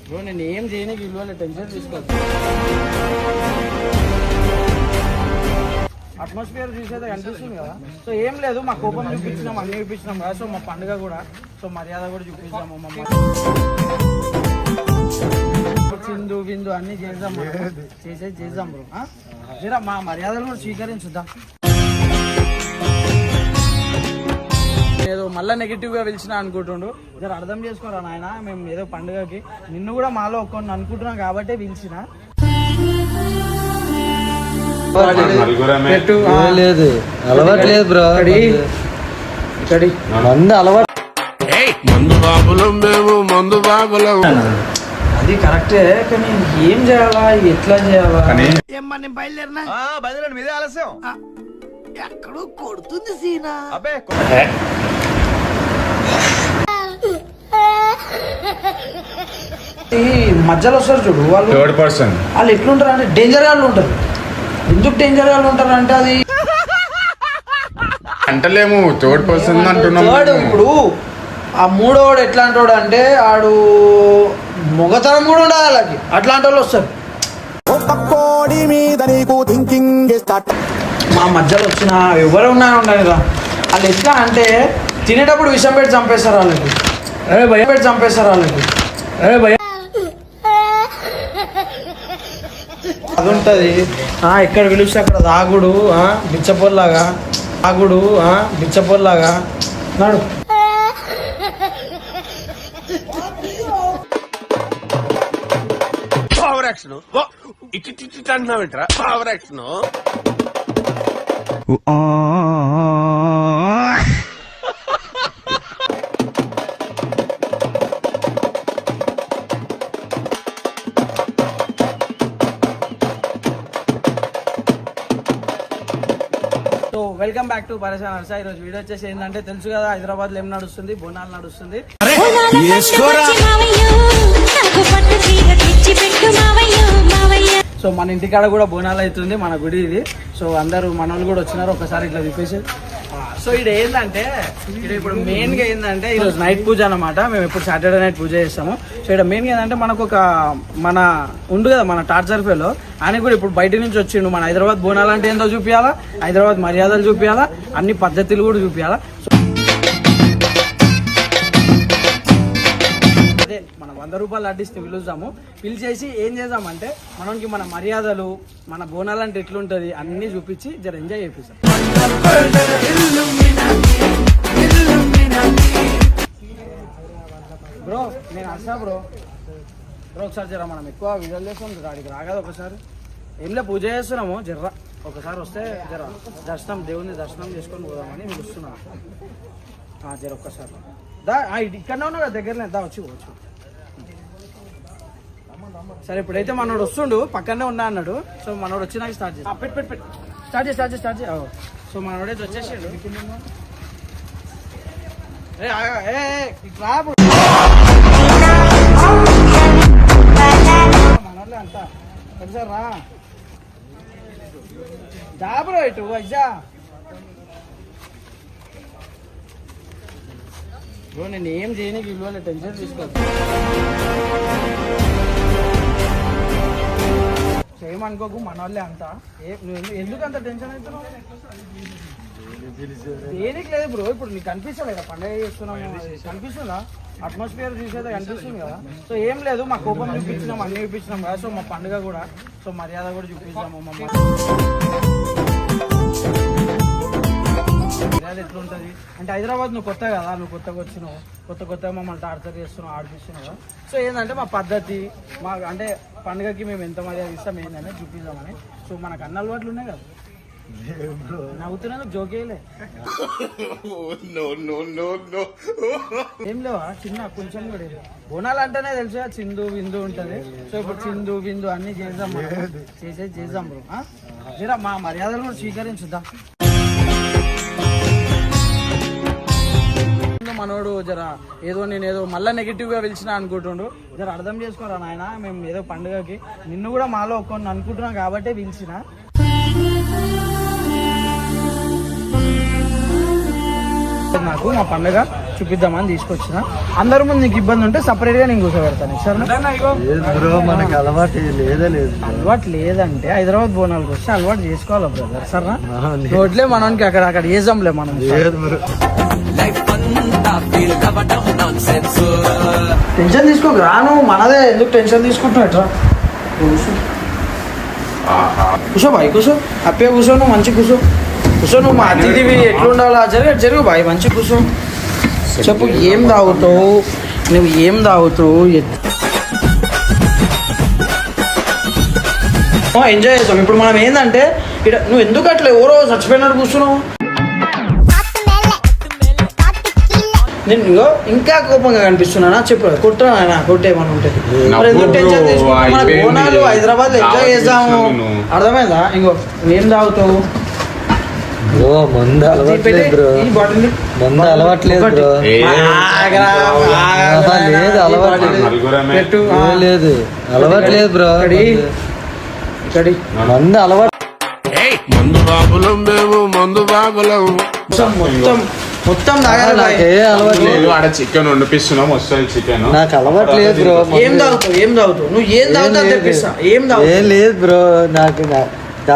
Bro నేను ఏం చేయడానికి ఇవ్వాలి, టెన్షన్ తీసుకోవాలి. అట్మాస్ఫియర్ చూసేది కనిపిస్తుంది కదా. సో ఏం లేదు, మా కోపం చూపించినాం, అన్ని చూపించినాం కదా. సో మా పండుగ కూడా, సో మర్యాద కూడా చూపించాము. మా చిందు విందు అన్ని చేద్దాం, చేద్దాం బ్రో. జరా మా మర్యాదలు కూడా స్వీకరించుద్దాం. ఏదో మళ్ళీ నెగిటివ్ గా పిలిచినా అనుకుంటుండు. జర అర్థం చేసుకోరా నాయన, మేము ఏదో పండుగకి నిన్ను కూడా మాలో ఒక్కొని అనుకుంటున్నాం కాబట్టే పిలిచిన. అలవాట్లేదు బ్రో, మందు అలవాటు. మందు బాబులం మేము, మందు బాబులం. అది కరెక్టే, కానీ ఏం చేయాలా, ఎట్లా చేయాలా? బయలుదేరండి, మీదే ఆలస్యం. ఎక్కడో కొడుతుంది సీనా. అబ్బే ఈ మధ్యలో వస్తారు చూడు వాళ్ళు, వాళ్ళు ఎట్లుంటారు అంటే డేంజర్ గా ఉంటారు. ఎందుకు డేంజర్ గా ఉంటారు అంటే అది అంటలేము, థర్డ్ పర్సన్ అంటున్నాము. ఇప్పుడు ఆ మూడోడు ఎట్లాంటి వాడు అంటే ఆడు మొగతనం కూడా ఉండాలి వాళ్ళకి, అట్లాంటి వాళ్ళు వస్తారు. మా మధ్యలో వచ్చిన ఎవరు ఉండాలి కదా, వాళ్ళు ఎట్లా అంటే తినేటప్పుడు విషం పెట్టి చంపేస్తారు వాళ్ళకి. భయం పెట్టి చంపేస్తారు వాళ్ళకి. అది ఉంటది. ఎక్కడ పిలిస్తే అక్కడ దాగుడు, బిచ్చపోల్లాగా ఆగుడు, బిచ్చపోల్లాగా నాడు. పవర్ యాక్షన్ ఇటు అంటున్నావేంట్రా? Power action welcome back to Pareshan Harsha. ఈరోజు వీడియో వచ్చేసి ఏంటంటే తెలుసు కదా, హైదరాబాద్ లో ఏం నడుస్తుంది, బోనాలు నడుస్తుంది. సో మన ఇంటికాడ కూడా బోనాలు అవుతుంది, మన గుడి ఇది. సో అందరూ మన వాళ్ళు కూడా వచ్చినారు, ఒకసారి ఇట్లా చెప్పేసి. సో ఇది ఏంటంటే ఇప్పుడు మెయిన్ గా ఏంటంటే ఈరోజు నైట్ పూజ అనమాట. మేము ఎప్పుడు సాటర్డే నైట్ పూజ చేస్తాము. సో ఇక్కడ మెయిన్ గా ఏంటంటే మనకు ఒక మన ఉండు కదా, మన టార్చర్ ఫెలో ఆయన కూడా ఇప్పుడు బయట నుంచి వచ్చిండు. మన హైదరాబాద్ బోనాలు అంటే ఏందో చూపించాలా, హైదరాబాద్ మర్యాదలు చూపించాలా, అన్ని పద్ధతులు కూడా చూపించాలా. అదే మన 100 రూపాయలు అడ్డిస్తే పిలుస్తాము. పిలిచేసి ఏం చేద్దామంటే మనకి మన మర్యాదలు, మన బోనాలు అంటే ఎట్లుంటది అన్ని చూపించి జర ఎంజాయ్ చేపిస్తాం. బ్రో నేను హర్ష బ్రో. ఒకసారి జర మనం ఎక్కువ విజువల్ చేస్తాం, అడిగి రాగదు ఒకసారి. ఏంలే పూజ చేస్తున్నాము, జర్ర ఒకసారి వస్తే జర దర్శనం, దేవుని దర్శనం చేసుకొని పోదామని మీరు వస్తున్నాం. జర ఒక్కసారి దా, ఇక్కడనే ఉన్నావు కదా దగ్గరనే, దా వచ్చి పోవచ్చు. సరే ఇప్పుడైతే మనోడు వస్తుండు, పక్కనే ఉన్నా అన్నాడు. సో మనోడు వచ్చినాక స్టార్ట్ చేసి స్టార్ట్ చేయి. సో మనోడైతే వచ్చేసాడు. మనోళ్ళే అంతా ఒకసారి రా, జాబ్రో ఇటు అజ్జా. బ్రో నేను ఏం చేయడానికి ఇవ్వాలి, టెన్షన్ తీసుకోవాలి. చేయమనుకోకు, మన వాళ్ళే అంతా. నువ్వు ఎందుకు అంత టెన్షన్ అవుతున్నావు? దేనికి లేదు బ్రో, ఇప్పుడు నీకు కనిపిస్తుంది కదా పండుగ చేస్తున్నాము, కనిపిస్తుందా? అట్మాస్ఫియర్ చూసేది కనిపిస్తుంది కదా. సో ఏం లేదు, మా కోపం చూపించినాం, అన్ని చూపించినాం కదా. సో మా పండుగ కూడా, సో మర్యాద కూడా చూపించాము. మా మర్యాద ఎట్లుంటది అంటే హైదరాబాద్ నువ్వు కొత్త కదా, నువ్వు కొత్తగా వచ్చినావు, కొత్తగా మమ్మల్ని టార్చర్ చేస్తున్నావు, ఆడిపిస్తున్నావు కదా. సో ఏంటంటే మా పద్ధతి, మా అంటే పండుగకి మేము ఎంత మర్యాద ఇస్తాం ఏంటనే చూపిద్దామని. సో మనకు అన్న అలవాట్లు ఉన్నాయి కదా. నవ్వుతున్నందుకు జోకేలే ఏం లేవా, చిన్న కొంచెం కూడా బోనాలు అంటేనే తెలుసు చిందు విందు ఉంటది. సో ఇప్పుడు చిందు విందు అన్ని చేద్దాం, చేద్దాం బ్రో. జరా మా మర్యాదలు కూడా స్వీకరించుద్దాం. మనోడు జర ఏదో నేను ఏదో మళ్ళీ నెగిటివ్ గా పిలిచినా అనుకుంటుండు. జర అర్థం చేసుకోరా నాయన, మేము ఏదో పండుగకి నిన్ను కూడా మాలో ఒక్కొని అనుకుంటున్నాం కాబట్టే పిలిచిన. నాకు మా పండుగ చూపిద్దామని తీసుకొచ్చిన. అందరి ముందు నీకు ఇబ్బంది ఉంటే సపరేట్ గా నేను కూర్చోబెడతాను సరే. లేదు బ్రో, మనకి అలవాటు లేదే. అలవాటు లేదంటే హైదరాబాద్ బోనాలకు వస్తే అలవాటు చేసుకోవాలి బ్రదర్ సరేనా. రోడ్లే మనకి అక్కడ ఏజంలే మనం. లేదు బ్రో, టెన్షన్ తీసుకోకు రాను మనదే, ఎందుకు టెన్షన్ తీసుకుంటున్నావు ఎట్రా. కూర్చో బాయ్, కూర్చో హ్యాపీగా కూర్చో, నువ్వు మంచి కూర్చో. నువ్వు మా అతిథివి ఎట్లుండాలా జరుగు బాయ్, మంచి కూర్చో. చెప్పు ఏం తాగుతావు, నువ్వు ఏం తాగుతావు, ఎంజాయ్ చేస్తాం. ఇప్పుడు మనం ఏంటంటే ఇక్కడ నువ్వు ఎందుకు అట్లా ఎవరో చచ్చిపోయినట్టు కూర్చున్నావు. నేను ఇంకో ఇంకా కోపంగా కనిపిస్తున్నానా చెప్పు, కొట్టనా కొట్టేమని ఉంటుంది. టెన్షన్ తీసుకుంటాం, మన బోనాలు హైదరాబాద్ లో ఎంజాయ్ చేద్దాము అర్థమైందా. ఇంకో ఏం తాగుతావు బ్రో, మందు అలవాట్లేదు బ్రో, మందు అలవాట్లేదు బ్రో. లేదు అలవాట్లేదు బ్రో, మందు అలవాటు. మందు బాబులం మేము, మందు బాబులం. మొత్తం తాగాలి. ఆడ చికెన్ వండిపిస్తున్నాం, వస్తుంది చికెన్. నాకు అలవాట్లేదు బ్రో. ఏం తాగుతావు నువ్వు, ఏం తాగుతావు తెప్పిస్తా. ఏం లేదు బ్రో, నాకు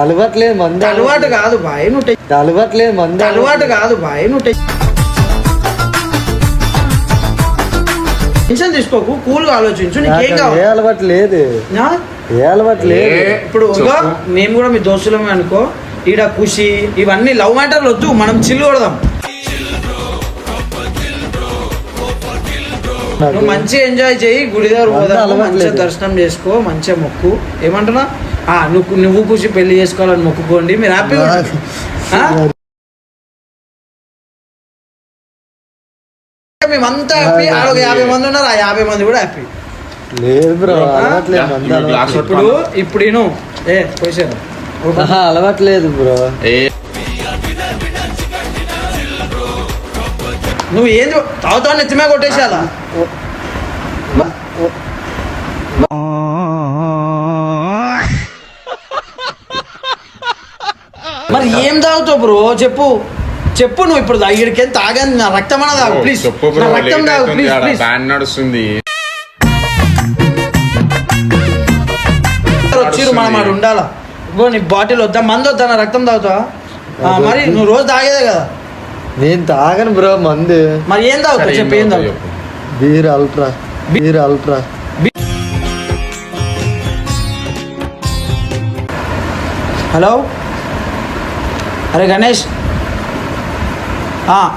అలవాట్లేదు మందు. అలవాటు కాదు బాయ్, నువ్వు అలవాట్లేదు మందు. అలవాటు కాదు బాయ్, నువ్వు టెన్షన్ తీసుకోకు, కూల్ గా ఆలోచించు. నీకేం కావాలి? ఏ అలవాటు లేదు, ఏ అలవాటు లేదు. ఇప్పుడు మేము కూడా మీ దోస్తులమే అనుకో, ఈడ ఖుషి ఇవన్నీ లవ్ మ్యాటర్లు వద్దు, మనం చిల్లు కొడదాం. నువ్వు మంచిగా ఎంజాయ్ చేయి, గుడి దగ్గర పోదాము, మంచిగా దర్శనం చేసుకో, మంచిగా మొక్కు. ఏమంటున్నా నువ్వు ఖుషి పెళ్లి చేసుకోవాలని మొక్కుకోండి, మీరు హ్యాపీగా మేమంతా హ్యాపీ. 50 మంది ఉన్నారు, ఆ 50 మంది కూడా హ్యాపీ. లేదు బ్రో, ఇప్పుడు పోసారు అలవాట్లేదు బ్రో. నువ్వు ఏం తాగుతావు, నెత్తిమే కొట్టేసేదా. మరి ఏం తాగుతావు బ్రో చెప్పు. నువ్వు ఇప్పుడు ఇక్కడికి తాగని నా రక్తం అన్న తాగు ప్లీజ్, రక్తం తాగు ప్లీజ్. నడుస్తుంది వచ్చిర్రు మనం ఆడు ఉండాలా. ఇగో నీ బాటిల్ వద్దా, మందు వద్దా, నా రక్తం తాగుతావా. మరి నువ్వు రోజు తాగేదే కదా. నేను తాగను బ్రో మందు. మరి ఏం తాగుతావు చెప్పు, ఏం తాగుతావు. Beer ultra. హలో, అరే గణేష్,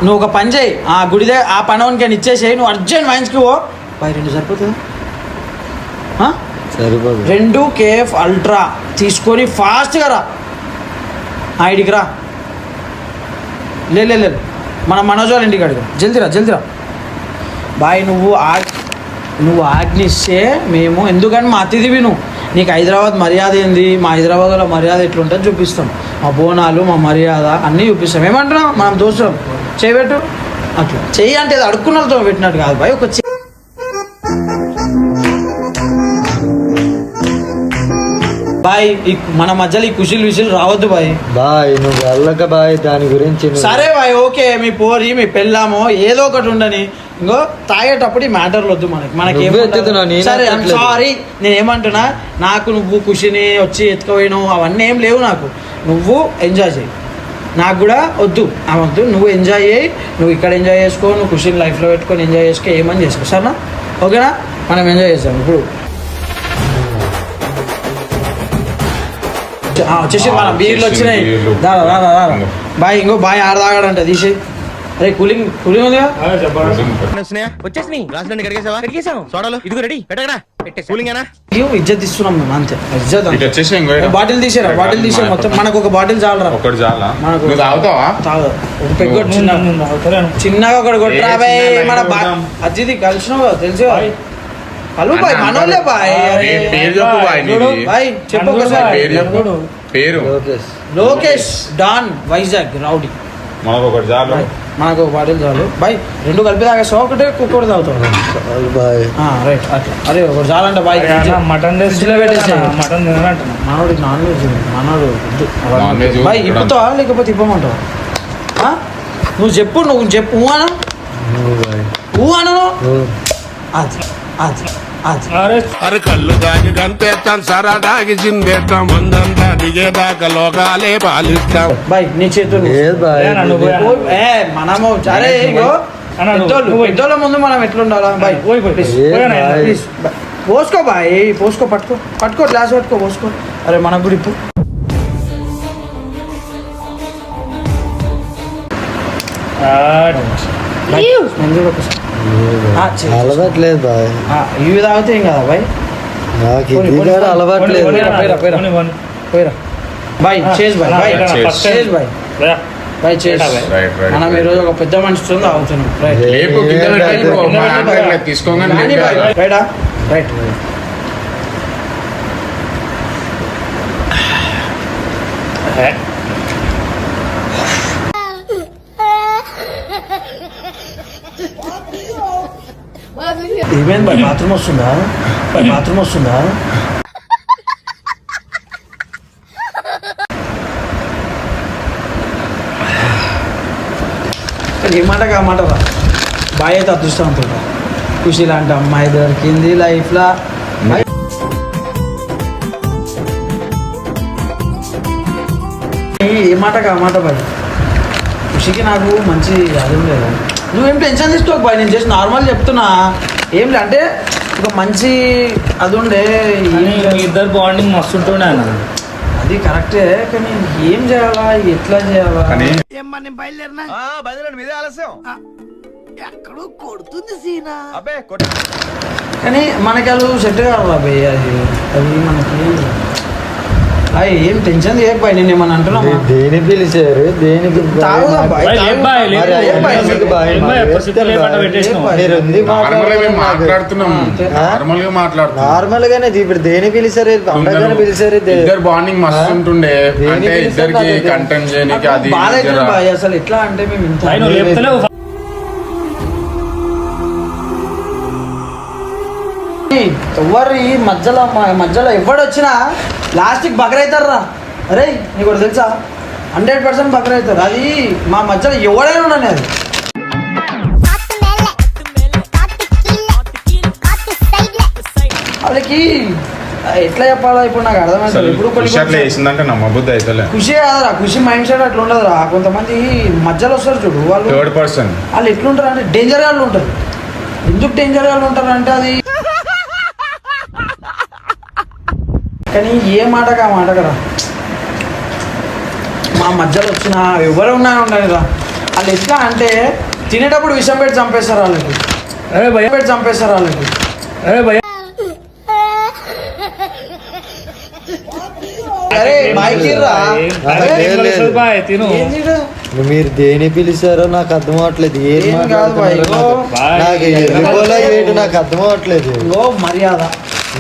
నువ్వు ఒక పని చేయి, ఆ గుడిదే ఆ పనవనికి ఇచ్చేసేయి. నువ్వు అర్జెంట్ వైన్స్కి పో బాయ్. 2 సరిపోతుందా? సరిపోదు. 2 కేఎఫ్ అల్ట్రా తీసుకొని ఫాస్ట్గా రా, ఇడికి రా. లేదు మన మనోజ్ వాళ్ళ ఇంటికి అడుగు, జల్దీ రా బాయ్. నువ్వు ఆజ్ఞిస్తే మేము, ఎందుకంటే మా అతిథివి నువ్వు, నీకు హైదరాబాద్ మర్యాద ఏంది, మా హైదరాబాద్లో మర్యాద ఎట్లుంటుంది చూపిస్తాం. మా బోనాలు, మా మర్యాద అన్నీ చూపిస్తాం. ఏమంటున్నాం మనం దోస్తాం, చేయబెట్టు. అట్లా చెయ్యి అంటే అడుక్కున్న వాళ్ళతో పెట్టినట్టు కాదు బాయ్. ఒక బాయ్ మన మధ్యలో ఈ విషయాలు రావద్దు బాయ్. నువ్వు వెళ్ళక బాయ్, దాని గురించి. సరే బాయ్, ఓకే. మీ పోరి మీ పెళ్ళామో ఏదో ఒకటి ఉండని, ఇంకో తాగేటప్పుడు ఈ మ్యాటర్లు వద్దు మనకి. సరే ఐమ్ సారీ, నేను ఏమంటున్నా, నాకు నువ్వు ఖుషిని వచ్చి ఎత్తుకుపోయినావు అవన్నీ ఏం లేవు నాకు. నువ్వు ఎంజాయ్ చేయి, నాకు కూడా వద్దు. నువ్వు ఎంజాయ్ చేయి, నువ్వు ఇక్కడ ఎంజాయ్ చేసుకో, నువ్వు ఖుషిని లైఫ్లో పెట్టుకొని ఎంజాయ్ చేసుకో, ఏమని చేసుకో సరేనా. ఓకేనా, మనం ఎంజాయ్ చేస్తాం. ఇప్పుడు వచ్చేసి మన బీర్లు వచ్చినాయి, బాయ్. ఇంకో బాయ్ ఆడ తాగాడంట, తీసి. అరే కూలింగ్ ఉందిగా, ఇజ్జత్ ఇస్తున్నాం మేము అంతే. బాటిల్ తీసారా, బాటిల్ తీసే మొత్తం. మనకు ఒక బాటిల్ చాలరా, చిన్నగా ఒకటి కొట్టరా బాయ్. మన అజిది కలిసినావు కదా, తెలుసు హలో బాయ్, మనోళ్ళే బాయ్. బాయ్ చెప్పు ఒకసారి పేరు. Lokesh don Vizag rowdy. మనకు ఒక బాటిల్ చాలు బాయ్. 2 కలిపి తాగేస్తావు, ఒకటే కుక్కడు తాగుతావు రైట్ అట్లా. అరే ఒకటి చాలంట బాయ్. మటన్ మటన్ మనోడు నాన్ వెజ్, మనోడు బాయ్. ఇప్పుతావా లేకపోతే ఇప్పమంటావా? నువ్వు చెప్పు అనా. ఊ అనను అది అది అది అరే కళ్ళు దాగి గంతేస్తాం సరదాగి చిందేస్తాం ముందంతా దిగేదాకా లోకాలే పాలిస్తాం. బాయ్ నీ చేతులు లేదు బాయ్ మనము సరే ఇగో పెద్దోళ్ళ ముందు మనం ఎట్లుండాలా బాయ్ ప్లీజ్ పోసుకో బాయ్ పోసుకో పట్టుకో గ్లాస్ పట్టుకో పోసుకో. అరే మనకు కూడా ఇప్పుడు అలవాట్లేదు బాయ్. ఇవి తాగితే ఏం కదా బాయ్. నాకు ఇది కూడా అలవాట్లేదు. పోయిరా బాయ్ చేజ్ బాయ్ బాయ్ చేజ్ బాయ్ బాయ్ చేజ్. మనం ఈరోజు ఒక పెద్ద మనిషితో తాగుతున్నాం. రైట్ రైటా రైట్ ఏమైంది బాయ్ బాత్రూమ్ వస్తుందా ఏ మాట కా మాట రా బాయ్ అయితే అదృష్టవంతుడా. ఖుషి లాంటి అమ్మాయి దొరికింది లైఫ్లా. ఏ మాట కా మాట బాయ్. ఖుషికి నాకు మంచి అదేం లేదు. నువ్వేం టెన్షన్ తీసుకోకు బాయ్. నేను జస్ట్ నార్మల్ చెప్తున్నా. ఏం లే అంటే ఒక మంచి అది ఉండే ఇద్దరు బాండింగ్ మస్తు ఉంటుండే అన్న. అది కరెక్టే కానీ ఏం చేయాలా ఎట్లా చేయాలా ఏమ్మా నేను బయలుదేరినా బయలుదేరండి మీదే ఆలస్యం. ఎక్కడో కొడుతుంది సీనా. అబ్బే కానీ మనకి అది సెట్ కావాలా భయ్. అది మనకి అయ్యి ఏం టెన్షన్ చేయకు బాయ్. నేను ఏమన్నా అంటున్నామా దేని పిలిచారు దేనికి తాగుదాం బాయ్. నార్మల్ గానే ఇప్పుడు దేని పిలిచారు పండగని పిలిచారు. ఇద్దరు బాండింగ్ మస్తు ఉంటుండే అంటే ఇద్దరికి కంటెంట్ చేయడానికి అది బాధ అవుతుంది బాయ్. అసలు ఎట్లా అంటే మేము ఇంత ఎవరు ఈ మధ్యలో ఎవడొచ్చినా లాస్ట్కి బకరైతారా. అరే నీకు కూడా తెలుసా 100% బకరైతారు. అది మా మధ్యలో ఎవడైనా ఉండని అది వాళ్ళకి ఎట్లా చెప్పాలా ఇప్పుడు నాకు అర్థమైంది. ఇప్పుడు వేసిందంటే నమ్మబుద్ధి అయితే ఖుషి కాదురా. ఖుషి మైండ్ సెట్ అట్లా ఉండదురా. కొంతమంది మధ్యలో వస్తారు చూడు వాళ్ళు థర్డ్ పర్సన్ వాళ్ళు ఎట్లుంటారు అంటే డేంజర్ వాళ్ళు ఉంటారు. ఎందుకు డేంజర్ వాళ్ళు ఉంటారు అంటే అది కానీ ఏ మాటగా ఆ మాట కదా. మా మధ్యలో వచ్చిన ఎవరు ఉన్నాయో ఉండాలి రా. వాళ్ళు ఎట్లా అంటే తినేటప్పుడు విషం పెట్టి చంపేస్తారు వాళ్ళకి. చంపేస్తారు వాళ్ళకి. అరే బాయ్కి రా. మీరు దేని పిలిచారో నాకు అర్థం అవట్లేదు. ఏం కాదు బాయ్. నాకు అర్థం అవట్లేదు. మర్యాద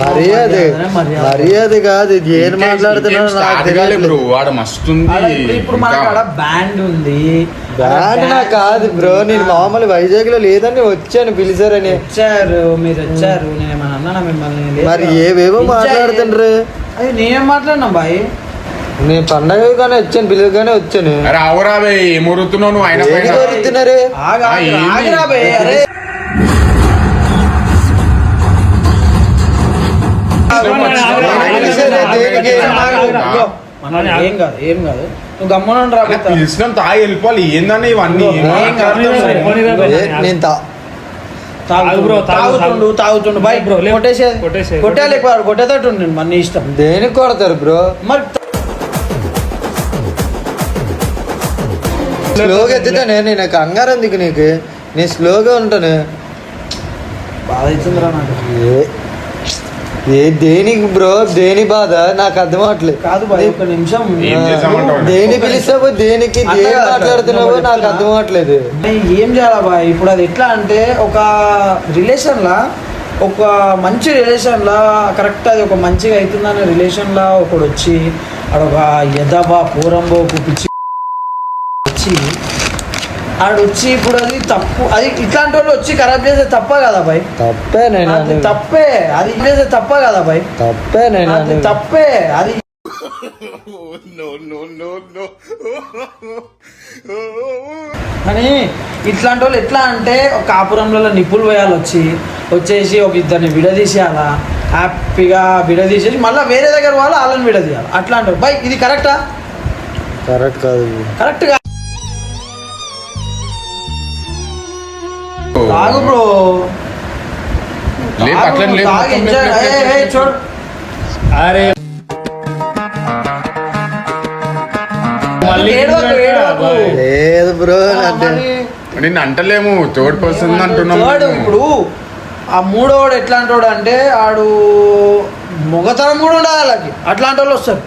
మర్యాద కాదు. ఇది ఏం మాట్లాడుతున్నారో నాకు తెలియదు. వాడు మస్తుంది. ఇప్పుడు మన కాడ బ్యాండ్ ఉంది. బ్యాండ్ నాకు కాదు బ్రో. నేను మామూలు వైజాగ్ లో లేదని వచ్చాను పిలిచారని. మీరు వచ్చారు నేనేమన్నా అన్నానా మిమ్మల్ని? మరి ఏవేవో మాట్లాడుతుండ్రు. అది నేనేం మాట్లాడినా బాయ్. నేను పండగగానే వచ్చాను పిలువగానే వచ్చాను. అవురాబే మురుతున్నావు నువ్వు ఆయన కోరుతున్నారు. ఏం కాదు ఏం కాదు. నువ్వు గమ్మన పిలిచినాం తాగి వెళ్ళిపోవాలి. ఏందని ఇవన్నీ నేను తాగుతుండు బాయ్. కొట్టేయాలి కొట్టేటట్టు మన ఇష్టం. దేనికి కొడతారు బ్రో? మరి స్లోగా ఎత్తుతానే. నేను కంగారు ఎందుకు నీకు? నేను స్లోగా ఉంటాను. బాధ అవుతుందిరా నాకు. దేనికి బ్రో? దేని బాధ నాకు అర్థం అవట్లేదు. కాదు బాయ్ ఒక నిమిషం. దేని పిలిస్తావో దేనికి దేని మాట్లాడుతున్నావో నాకు అర్థం అవట్లేదు. ఏం చేయాలా బాయ్? ఇప్పుడు అది ఎట్లా అంటే ఒక రిలేషన్లా ఒక మంచి రిలేషన్లా కరెక్ట్ అది ఒక మంచిగా అవుతుందనే రిలేషన్లా ఒకడు వచ్చి అడొక ఎదబా పూరంబో పిచ్చి వచ్చి ఆడొచ్చి ఇప్పుడు అది తప్పు. అది ఇట్లాంటి వాళ్ళు వచ్చి ఖరాబ్ చేసే తప్ప కదా బాయ్? తప్పే నేను తప్పే. అది చేసే తప్ప కదా బాయ్? తప్పే నేను తప్పే. అది కానీ ఇట్లాంటి వాళ్ళు ఎట్లా అంటే ఒక కాపురంలో నిప్పులు వేయాలి వచ్చేసి ఒక ఇద్దరిని విడదీసేయాలా, హ్యాపీగా విడదీసేసి మళ్ళీ వేరే దగ్గర వాళ్ళని విడదీయాలి. అట్లాంటి బై ఇది కరెక్టా? కరెక్ట్ కాదు. కరెక్ట్గా తాగు బ్రో, చూడు. అరే లేదు బ్రో అంటే నిన్ను అంటలేము, థర్డ్ పర్సన్ అంటున్నాము. ఇప్పుడు ఆ మూడోడు ఎట్లాంటి వాడు అంటే ఆడు మొగతనం కూడా ఉండాలి వాళ్ళకి, అట్లాంటి వాళ్ళు వస్తారు.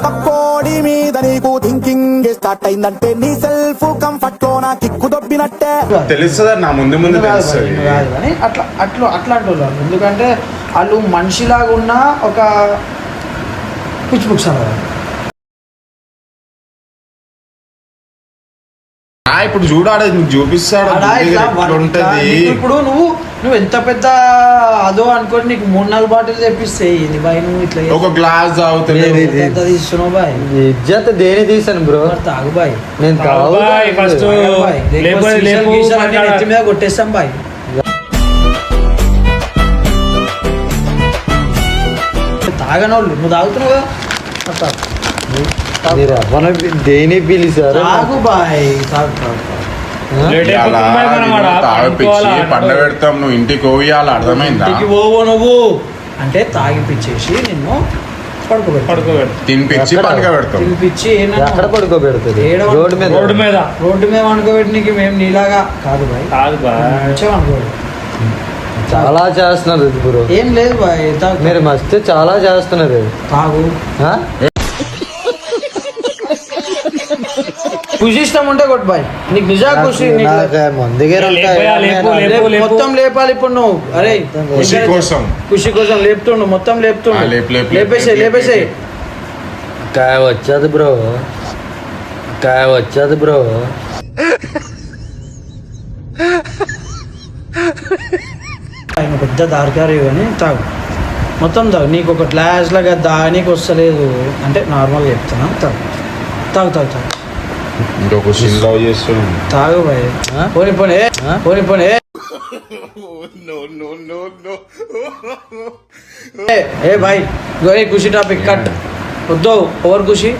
పక్కోడి మీద నీకు థింకింగ్ స్టార్ట్ అయిందంటే నీ సెల్ఫ్ కంఫర్ట్ లో నా కిక్కు దొబ్బినట్టే తెలుస్తుందా? నా ముందు తెలుస్తుంది. కానీ అట్లాంటి వాళ్ళు, ఎందుకంటే వాళ్ళు మనిషిలాగా ఉన్న ఒక పిచ్చి బుక్స్ అన్నారు. ఇప్పుడు చూడాలి, చూపిస్తాడు ఉంటది. ఇప్పుడు నువ్వు ఎంత పెద్ద అదో అనుకోని నీకు 3-4 బాటిల్ తెప్పిస్తే ఇది బాయ్, నువ్వు ఇట్లా ఒక గ్లాస్ తాగుతాడు తీస్తున్నావు బాయ్. ఇజ్జత్ దేని తీసాను బ్రో? తాగు బాయ్, నేను ఫస్ట్ ఎత్తి మీద కొట్టేస్తాం బాయ్. తాగనోళ్ళు నువ్వు తాగుతున్నావు కదా, దేని పిలిచారు? తాగు బాయ్, తాగు తాగు. తాగిపించి పండ పెడతాం, నువ్వు ఇంటికి పోయాలి. అర్థమైందా? ఇంటికి పోవు నువ్వు అంటే తాగిపిచ్చేసి నిన్ను పడుకోబెడతాడు, తినిపించి పండుగ పెడతాం. తినిపించి ఎక్కడ పడుకోబెడుతుంది? రోడ్డు మీద. రోడ్డు మీద వండుకోబెట్టి నీకు మేము నీలాగా కాదు బాయ్, మంచిగా వండుకోబెట్టు. చాలా చేస్తున్నారు బ్రో. ఏం లేదు బాయ్, తాగు. మీరు మస్తు చాలా చేస్తున్నారు. తాగు. ఖుషి ఇష్టం ఉంటే కొట్టు బాయ్, నీకు నిజా ఖుషి. మొత్తం లేపాలి ఇప్పుడు నువ్వు. అరే ఖుషి కోసం లేపుతుండు, మొత్తం లేపుతుండు. లేపేసే కాయ వచ్చేది బ్రో, కాయ వచ్చేది బ్రో. ఆయన పెద్ద దారికారు కానీ తాగు, మొత్తం తాగు. నీకు ఒక గ్లాస్ లాగా దానికి వస్తలేదు అంటే నార్మల్గా చెప్తున్నా. తాగు తాగు తాగు తాగు ఇంకొక తాగు బాయ్. పోనీ పోనీ పోనీ పోనీ. ఏ బాయ్ ఖుషి టాపిక్ కట్ వద్దు. ఓవర్ ఖుషి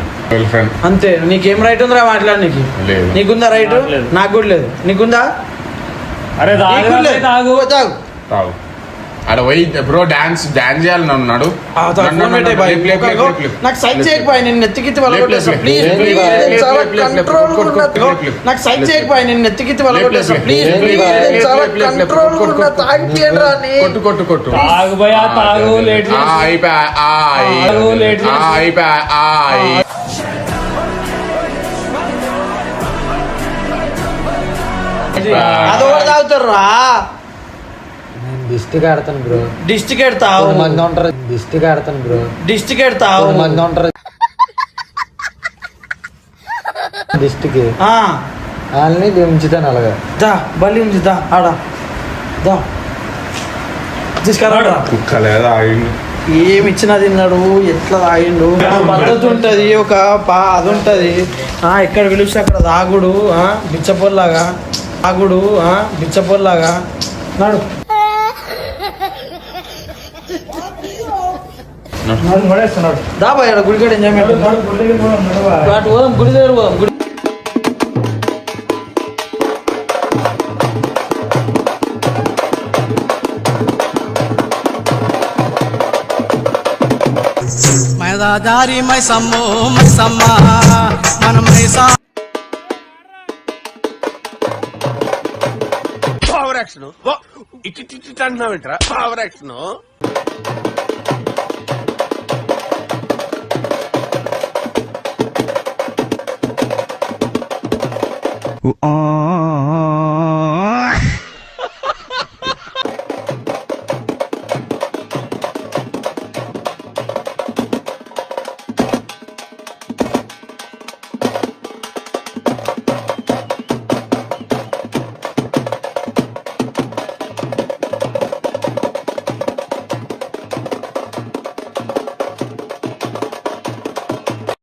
అంతే. నీకేం రైట్ ఉందిరా మాట్లాడడానికి? నీకుందా రైట్? నాకు కూడా లేదు. నీకుందా? అరే తాగు తాగు. అక్కడ పోయి బ్రో డాన్స్ చేయాలి నన్ను. నాకు సైడ్ చేయకపోయి నేను నెత్తికిత్తి వలగొట్టేస్తా ప్లీజ్. నాకు సైడ్ చేయకపోయి నేను నెత్తికిత్తి వలగొట్టేస్తా ప్లీజ్. చాలా కంట్రోల్ ఉన్న తాగిపోయాడురా నీ. కొట్టు తాగు భయ్యా తాగు. లేట్ అది కూడా తాగుతారు రా. డిస్టిక్ ఆడతాను బ్రో. డిస్టిక్ ఎడతావు మంది ఉంటారు. డిస్టిక్ ఆడతాను బ్రో. డిస్టిక్ ఎడతావు మంది ఉంటారు. డిస్టిక్ వాళ్ళని ఉంచుతాను అలాగా. దా బలి ఉంది, దా ఆడ దా తీసుకురా. కుక్కలేదా ఆగిండు? ఏమి ఇచ్చినా తిన్నాడు, ఎట్లా తాగిండు. పద్ధతి ఉంటది, ఒక అది ఉంటది. ఎక్కడ పిలిస్తే అక్కడ తాగుడు, బిచ్చపోల్లాగా తాగుడు, బిచ్చపోల్లాగా నాడు. దా బాయ్ గుడికాడ ఎంజాయ్మెంట్. అటు పోదాం, గుడి దగ్గర పోదాం. గుడి దారి మై సమ్మో మై సమ్మా మనం పవర్ యాక్షన్ ఇట్టి అంటున్నావేంట్రా? Power action